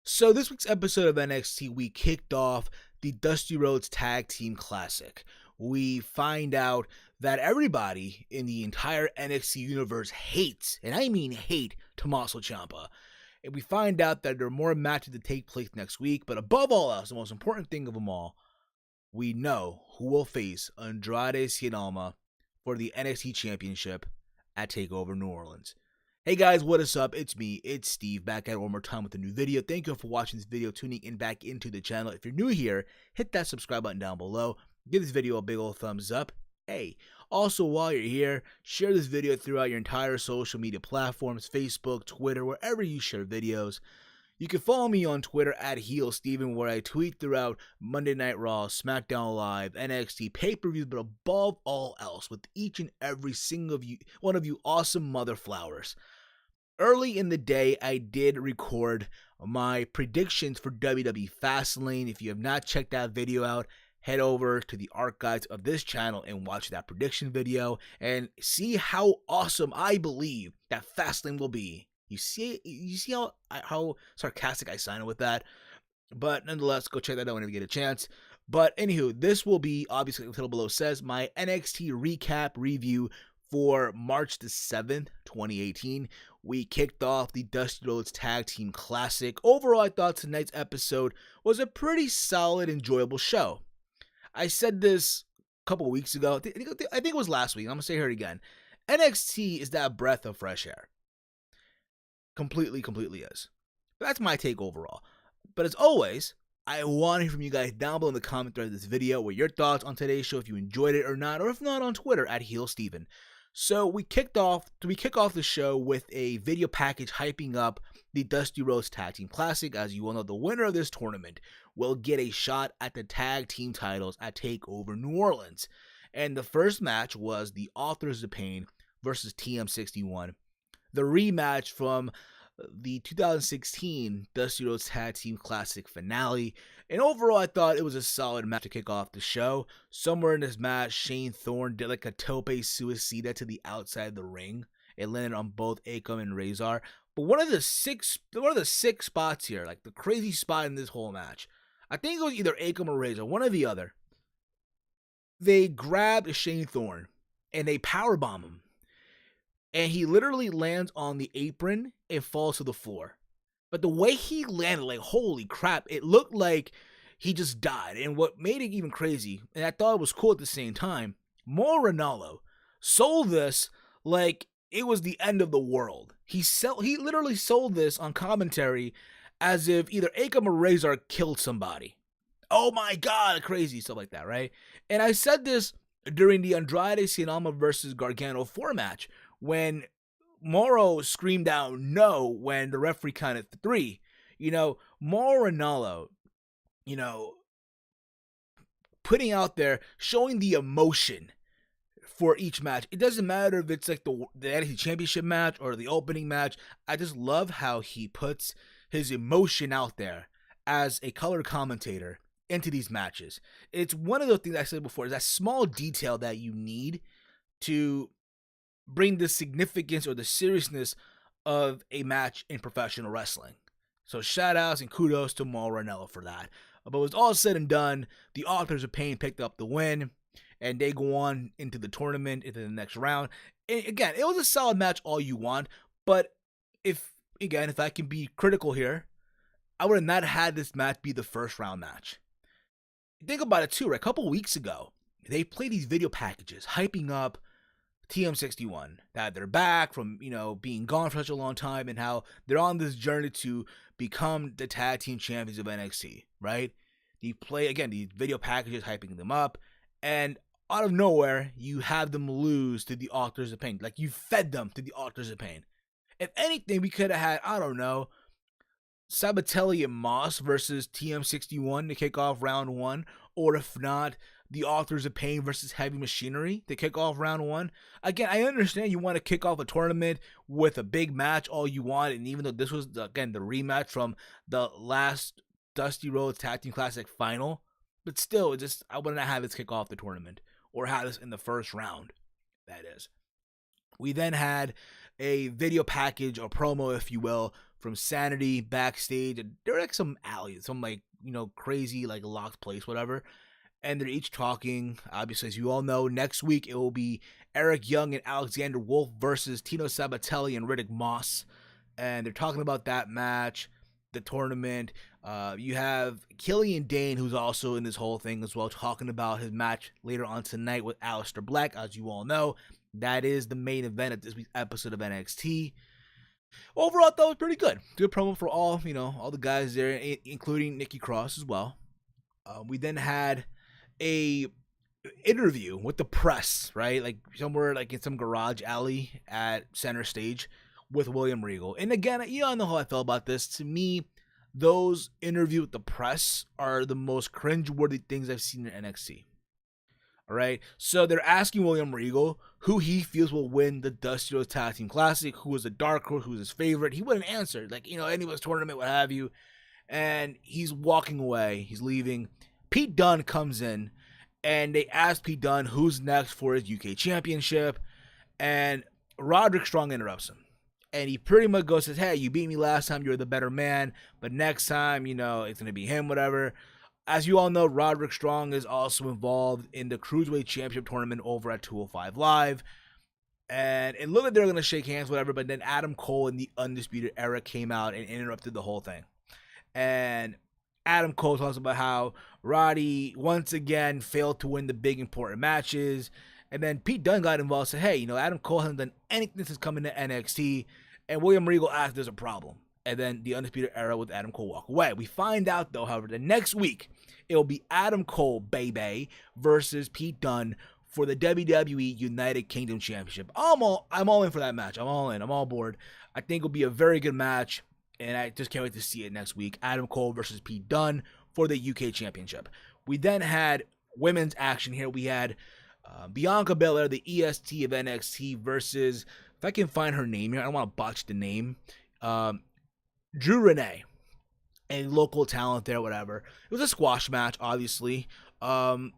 So this week's episode of NXT, we kicked off the Dusty Rhodes Tag Team Classic. We find out that everybody in the entire NXT universe hates, and I mean hate, Tommaso Ciampa. And we find out that there are more matches to take place next week, but above all else, the most important thing of them all, we know who will face Andrade Cien for the NXT Championship at TakeOver New Orleans. Hey guys, what is up? It's me, it's Steve, back at it one more time with a new video. Thank you for watching this video, tuning in back into the channel. If you're new here, hit that subscribe button down below. Give this video a big old thumbs up. Hey, also while you're here, share this video throughout your entire social media platforms, Facebook, Twitter, wherever you share videos. You can follow me on Twitter at HeelSteven, where I tweet throughout Monday Night Raw, SmackDown Live, NXT, pay-per-views, but above all else, with each and every single one of you awesome mother flowers. Early in the day, I did record my predictions for WWE Fastlane. If you have not checked that video out, head over to the archives of this channel and watch that prediction video and see how awesome I believe that Fastlane will be. You see how sarcastic I sounded with that? But nonetheless, go check that out whenever you get a chance. But anywho, this will be, obviously, like the title below says, my NXT recap review for March the 7th, 2018. We kicked off the Dusty Rhodes Tag Team Classic. Overall, I thought tonight's episode was a pretty solid, enjoyable show. I said this a couple weeks ago. I think it was last week. I'm going to say it again. NXT is that breath of fresh air. Completely is. But that's my take overall. But as always, I want to hear from you guys down below in the comment thread of this video what your thoughts on today's show, if you enjoyed it or not, or if not, on Twitter at HeelSteven. So we kick off the show with a video package hyping up the Dusty Rhodes Tag Team Classic. As you all know, the winner of this tournament will get a shot at the tag team titles at TakeOver New Orleans. And the first match was the Authors of Pain versus TM61. The rematch from the 2016 Dusty Rhodes Tag Team Classic finale. And overall, I thought it was a solid match to kick off the show. Somewhere in this match, Shane Thorne did like a tope suicida to the outside of the ring. It landed on both Akam and Razor. But one of the six spots here, like the crazy spot in this whole match, I think it was either Akam or Razor, one or the other. They grabbed Shane Thorne and they powerbomb him. And he literally lands on the apron and falls to the floor. But the way he landed, like, holy crap, it looked like he just died. And what made it even crazy, and I thought it was cool at the same time, Mauro Ranallo sold this like it was the end of the world. He literally sold this on commentary as if either Akam or Razor killed somebody. Oh my God, crazy stuff like that, right? And I said this during the Andrade Cien versus Gargano 4 match, when Mauro screamed out no when the referee counted 3. Mauro Ranallo, putting out there, showing the emotion for each match. It doesn't matter if it's like the NXT Championship match or the opening match. I just love how he puts his emotion out there as a color commentator into these matches. It's one of those things I said before, is that small detail that you need to bring the significance or the seriousness of a match in professional wrestling. So shout outs and kudos to Mauro Ranallo for that. But when it's all said and done, the Authors of Pain picked up the win, and they go on into the tournament, into the next round. And again, it was a solid match all you want, but if I can be critical here, I would have not had this match be the first round match. Think about it too, right? A couple weeks ago, they played these video packages hyping up TM61, that they're back from, being gone for such a long time, and how they're on this journey to become the tag team champions of NXT, right? You play, again, these video packages hyping them up, and out of nowhere, you have them lose to the Authors of Pain. Like, you fed them to the Authors of Pain. If anything, we could have had, I don't know, Sabatelli and Moss versus TM61 to kick off round 1, or if not, the Authors of Pain versus Heavy Machinery to kick off round 1. Again, I understand you want to kick off a tournament with a big match all you want, and even though this was, again, the rematch from the last Dusty Rhodes Tag Team Classic final, but still, I would not have this kick off the tournament, or have this in the first round, that is. We then had a video package or promo, if you will, from Sanity backstage. They're like some alley, some like, crazy like locked place, whatever. And they're each talking. Obviously, as you all know, next week it will be Eric Young and Alexander Wolf versus Tino Sabatelli and Riddick Moss. And they're talking about that match, the tournament. You have Killian Dane, who's also in this whole thing as well, talking about his match later on tonight with Aleister Black. As you all know, that is the main event of this week's episode of NXT. Overall, I thought it was pretty good. Good promo for all the guys there, including Nikki Cross as well. We then had a interview with the press, right? Like somewhere like in some garage alley at Center Stage with William Regal. And again, I know how I felt about this. To me, those interviews with the press are the most cringeworthy things I've seen in NXT. All right, so they're asking William Regal who he feels will win the Dusty Rhodes Tag Team Classic, who is the dark horse, who's his favorite. He wouldn't answer, like, anyone's tournament, what have you. And he's walking away. He's leaving. Pete Dunne comes in, and they ask Pete Dunne who's next for his UK Championship, and Roderick Strong interrupts him. And he pretty much goes, says, hey, you beat me last time, you're the better man, but next time, it's going to be him, whatever. As you all know, Roderick Strong is also involved in the Cruiserweight Championship tournament over at 205 Live. And it looked like they were going to shake hands, whatever, but then Adam Cole and the Undisputed Era came out and interrupted the whole thing. And Adam Cole talks about how Roddy once again failed to win the big important matches. And then Pete Dunne got involved and said, hey, Adam Cole hasn't done anything since coming to NXT. And William Regal asked if there's a problem. And then the Undisputed Era with Adam Cole walk away. We find out, though, however, the next week, it will be Adam Cole, baby, versus Pete Dunne for the WWE United Kingdom Championship. I'm all in for that match. I'm all in. I'm all board. I think it'll be a very good match, and I just can't wait to see it next week. Adam Cole versus Pete Dunne for the UK Championship. We then had women's action here. We had Bianca Belair, the EST of NXT, versus, if I can find her name here, I don't want to botch the name, Drew Renee, a local talent there, whatever. It was a squash match, obviously. Bianca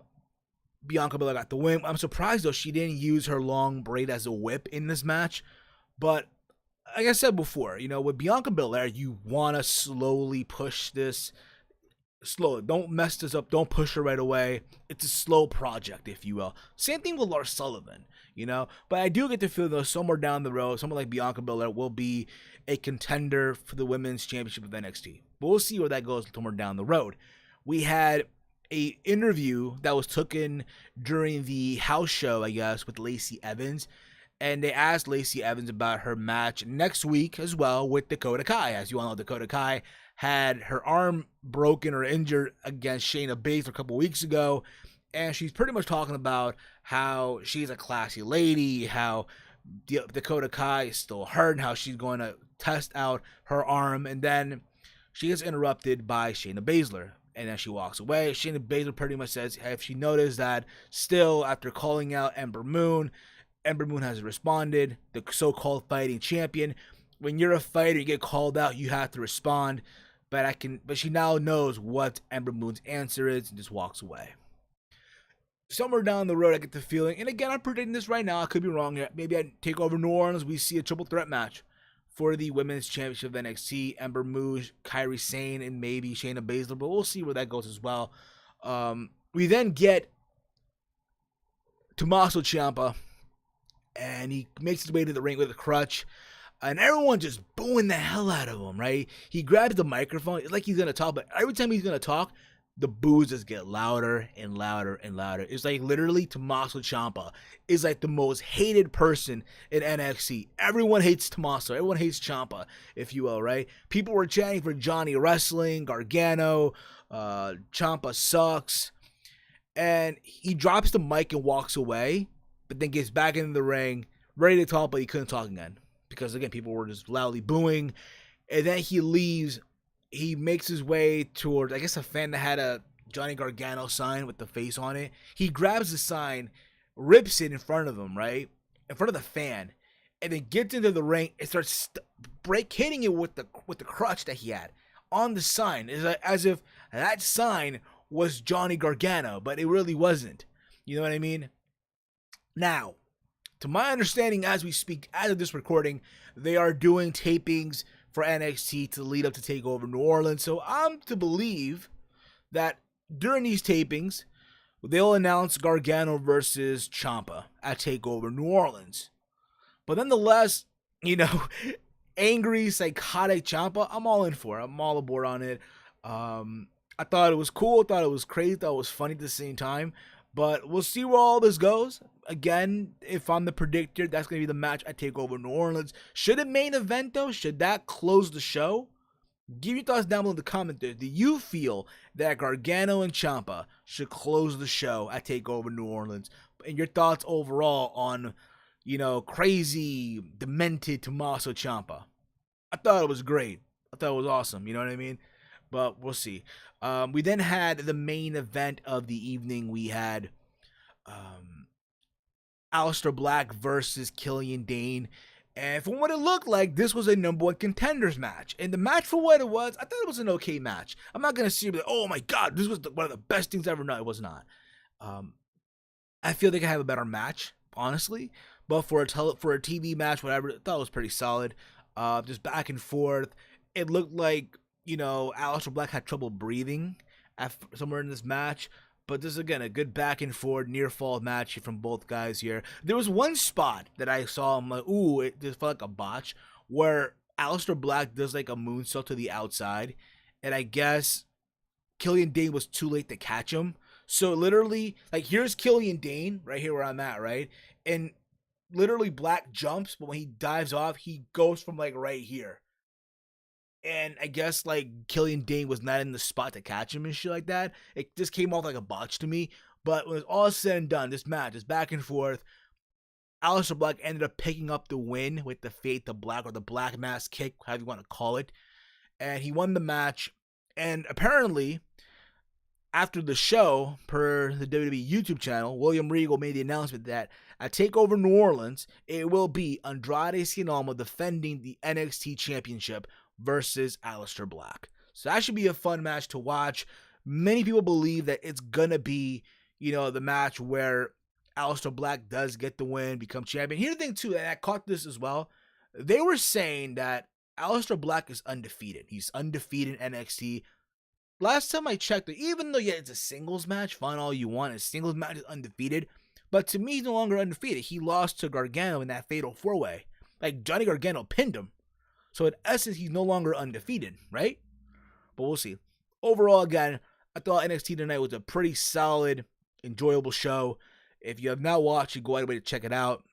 Belair got the win. I'm surprised, though, she didn't use her long braid as a whip in this match. But, like I said before, with Bianca Belair, you want to slowly push this. Slow. Don't mess this up. Don't push her right away. It's a slow project, if you will. Same thing with Lars Sullivan, But I do get the feeling, though, somewhere down the road, someone like Bianca Belair will be a contender for the Women's Championship of NXT. But we'll see where that goes somewhere down the road. We had a interview that was taken during the house show, I guess, with Lacey Evans. And they asked Lacey Evans about her match next week as well with Dakota Kai. As you all know, Dakota Kai had her arm broken or injured against Shayna Baszler a couple weeks ago. And she's pretty much talking about how she's a classy lady, how Dakota Kai is still hurt, and how she's going to test out her arm. And then she gets interrupted by Shayna Baszler. And then she walks away. Shayna Baszler pretty much says if she noticed that still after calling out Ember Moon hasn't responded, the so-called fighting champion. When you're a fighter, you get called out, you have to respond. But she now knows what Ember Moon's answer is and just walks away. Somewhere down the road, I get the feeling, and again, I'm predicting this right now, I could be wrong here. Maybe I take over New Orleans, we see a triple threat match for the Women's Championship of NXT. Ember Moon, Kairi Sane, and maybe Shayna Baszler, but we'll see where that goes as well. We then get Tommaso Ciampa, and he makes his way to the ring with a crutch. And everyone just booing the hell out of him, right? He grabs the microphone. It's like he's going to talk, but every time he's going to talk, the boos just get louder and louder and louder. It's like literally Tommaso Ciampa is like the most hated person in NXT. Everyone hates Tommaso. Everyone hates Ciampa, if you will, right? People were chanting for Johnny Wrestling, Gargano, Ciampa sucks. And he drops the mic and walks away, but then gets back into the ring, ready to talk, but he couldn't talk again. Because, again, people were just loudly booing. And then he leaves. He makes his way towards, I guess, a fan that had a Johnny Gargano sign with the face on it. He grabs the sign, rips it in front of him, right? In front of the fan. And then gets into the ring and starts hitting it with the crutch that he had on the sign. It's like, as if that sign was Johnny Gargano, but it really wasn't. You know what I mean? Now, to my understanding, as we speak, as of this recording, they are doing tapings for NXT to lead up to TakeOver New Orleans. So I'm to believe that during these tapings, they'll announce Gargano versus Ciampa at TakeOver New Orleans. But nonetheless, angry, psychotic Ciampa, I'm all in for it. I'm all aboard on it. I thought it was cool. I thought it was crazy. I thought it was funny at the same time. But we'll see where all this goes. Again, if I'm the predictor, that's going to be the match at TakeOver New Orleans. Should it main event, though? Should that close the show? Give your thoughts down below in the comments. Do you feel that Gargano and Ciampa should close the show at TakeOver New Orleans? And your thoughts overall on, crazy, demented Tommaso Ciampa? I thought it was great. I thought it was awesome. You know what I mean? But we'll see. We then had the main event of the evening. We had Aleister Black versus Killian Dane. And from what it looked like, this was a number one contenders match. And the match, for what it was, I thought it was an okay match. I'm not going to see, oh my God, this was one of the best things ever. No, it was not. I feel they could have a better match, honestly. But for a TV match, whatever, I thought it was pretty solid. Just back and forth. It looked like, Aleister Black had trouble breathing somewhere in this match. But this is, again, a good back and forth, near fall match from both guys here. There was one spot that I saw, I'm like, ooh, it just felt like a botch, where Aleister Black does like a moonsault to the outside. And I guess Killian Dane was too late to catch him. So literally, here's Killian Dane, right here where I'm at, right? And literally Black jumps, but when he dives off, he goes from right here. And I guess Killian Dane was not in the spot to catch him and shit like that. It just came off like a botch to me. But when it's all said and done, this match is back and forth. Aleister Black ended up picking up the win with the Fade to Black, or the Black Mass Kick, however you want to call it. And he won the match. And apparently, after the show, per the WWE YouTube channel, William Regal made the announcement that at TakeOver New Orleans, it will be Andrade Cien defending the NXT Championship versus Aleister Black. So that should be a fun match to watch. Many people believe that it's going to be, the match where Aleister Black does get the win, become champion. Here's the thing, too, and I caught this as well. They were saying that Aleister Black is undefeated. He's undefeated in NXT. Last time I checked, even though, it's a singles match, fine all you want, a singles match is undefeated. But to me, he's no longer undefeated. He lost to Gargano in that fatal 4-way. Johnny Gargano pinned him. So in essence, he's no longer undefeated, right? But we'll see. Overall, again, I thought NXT tonight was a pretty solid, enjoyable show. If you have not watched it, go out of the way to check it out.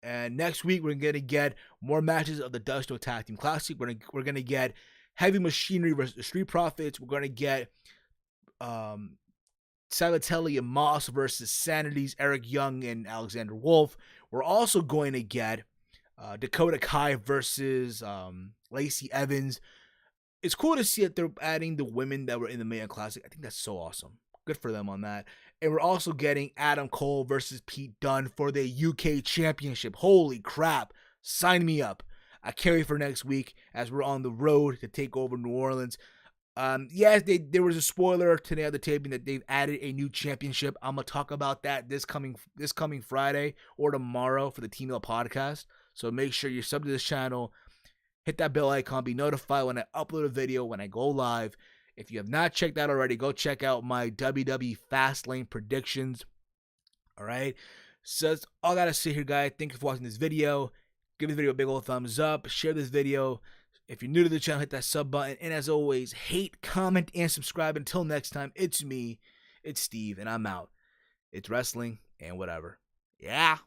And next week, we're going to get more matches of the Dusty Tag Team Classic. We're going to get Heavy Machinery versus the Street Profits. We're going to get Salatelli and Moss versus Sanity's Eric Young and Alexander Wolf. We're also going to get Dakota Kai versus Lacey Evans. It's cool to see that they're adding the women that were in the Mae Young Classic. I think that's so awesome. Good for them on that. And we're also getting Adam Cole versus Pete Dunne for the UK Championship. Holy crap. Sign me up. I can't wait for next week as we're on the road to take over New Orleans. Yes, there was a spoiler today at the taping that they've added a new championship. I'm going to talk about that this coming Friday or tomorrow for the Team Mill podcast. So make sure you're subbed to this channel. Hit that bell icon. Be notified when I upload a video, when I go live. If you have not checked out already, go check out my WWE Fastlane predictions. All right. So that's all I got to say here, guys. Thank you for watching this video. Give this video a big old thumbs up. Share this video. If you're new to the channel, hit that sub button. And as always, hate, comment, and subscribe. Until next time, it's me. It's Steve, and I'm out. It's wrestling and whatever. Yeah.